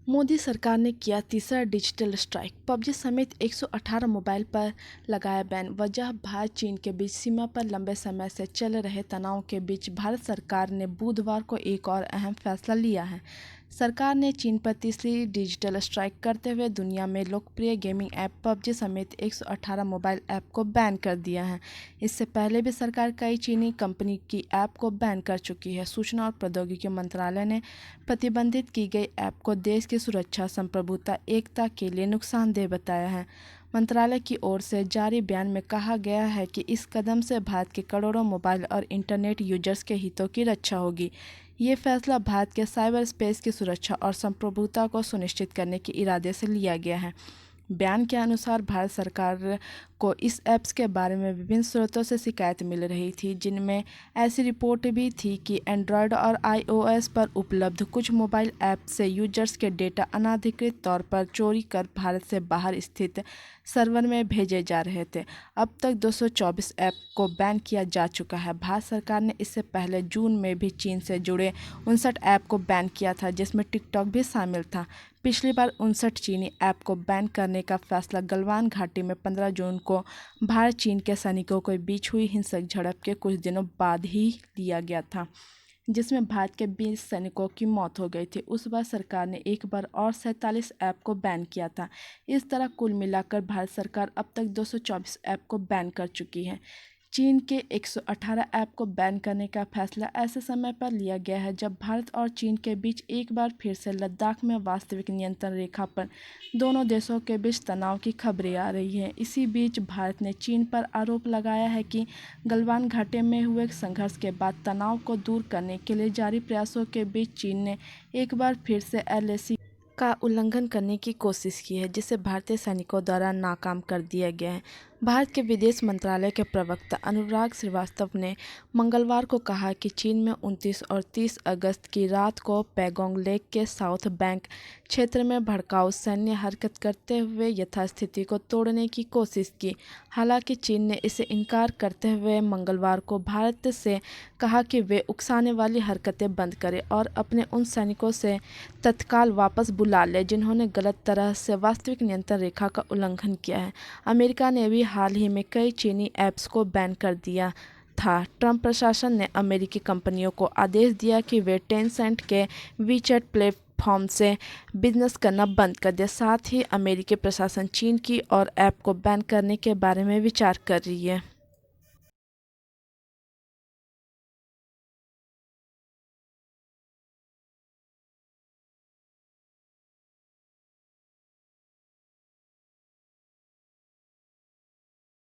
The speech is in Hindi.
मोदी सरकार ने किया तीसरा डिजिटल स्ट्राइक। पबजी समेत 118 मोबाइल पर लगाया बैन। वजह भारत चीन के बीच सीमा पर लंबे समय से चल रहे तनाव के बीच भारत सरकार ने बुधवार को एक और अहम फैसला लिया है। सरकार ने चीन पर तीसरी डिजिटल स्ट्राइक करते हुए दुनिया में लोकप्रिय गेमिंग ऐप पबजी समेत 118 मोबाइल ऐप को बैन कर दिया है। इससे पहले भी सरकार कई चीनी कंपनी की ऐप को बैन कर चुकी है। सूचना और प्रौद्योगिकी मंत्रालय ने प्रतिबंधित की गई ऐप को देश की सुरक्षा, संप्रभुता, एकता के लिए नुकसानदेह बताया है। मंत्रालय की ओर से जारी बयान में कहा गया है कि इस कदम से भारत के करोड़ों मोबाइल और इंटरनेट यूजर्स के हितों की रक्षा होगी। ये फैसला भारत के साइबर स्पेस की सुरक्षा और संप्रभुता को सुनिश्चित करने के इरादे से लिया गया है। बयान के अनुसार भारत सरकार को इस ऐप्स के बारे में विभिन्न स्रोतों से शिकायत मिल रही थी, जिनमें ऐसी रिपोर्ट भी थी कि एंड्रॉयड और आईओएस पर उपलब्ध कुछ मोबाइल ऐप से यूजर्स के डेटा अनाधिकृत तौर पर चोरी कर भारत से बाहर स्थित सर्वर में भेजे जा रहे थे। अब तक 224 ऐप को बैन किया जा चुका है। भारत सरकार ने इससे पहले जून में भी चीन से जुड़े 59 ऐप को बैन किया था, जिसमें टिकटॉक भी शामिल था। पिछली बार 59 चीनी ऐप को बैन करने का फैसला गलवान घाटी में 15 जून को भारत चीन के सैनिकों के बीच हुई हिंसक झड़प के कुछ दिनों बाद ही लिया गया था, जिसमें भारत के 20 सैनिकों की मौत हो गई थी। उस बार सरकार ने एक बार और 47 ऐप को बैन किया था। इस तरह कुल मिलाकर भारत सरकार अब तक 224 ऐप को बैन कर चुकी है। चीन के 118 ऐप को बैन करने का फैसला ऐसे समय पर लिया गया है जब भारत और चीन के बीच एक बार फिर से लद्दाख में वास्तविक नियंत्रण रेखा पर दोनों देशों के बीच तनाव की खबरें आ रही हैं। इसी बीच भारत ने चीन पर आरोप लगाया है कि गलवान घाटी में हुए संघर्ष के बाद तनाव को दूर करने के लिए जारी प्रयासों के बीच चीन ने एक बार फिर से एलएसी का उल्लंघन करने की कोशिश की है, जिसे भारतीय सैनिकों द्वारा नाकाम कर दिया गया है। भारत के विदेश मंत्रालय के प्रवक्ता अनुराग श्रीवास्तव ने मंगलवार को कहा कि चीन में 29 और 30 अगस्त की रात को पैगोंग लेक के साउथ बैंक क्षेत्र में भड़काऊ सैन्य हरकत करते हुए यथास्थिति को तोड़ने की कोशिश की। हालांकि चीन ने इसे इनकार करते हुए मंगलवार को भारत से कहा कि वे उकसाने वाली हरकतें बंद करें और अपने उन सैनिकों से तत्काल वापस बुला ले जिन्होंने गलत तरह से वास्तविक नियंत्रण रेखा का उल्लंघन किया है। अमेरिका ने भी हाल ही में कई चीनी ऐप्स को बैन कर दिया था। ट्रंप प्रशासन ने अमेरिकी कंपनियों को आदेश दिया कि वे टेंसेंट के वीचैट प्लेटफॉर्म से बिजनेस करना बंद कर दे। साथ ही अमेरिकी प्रशासन चीन की और ऐप को बैन करने के बारे में विचार कर रही है।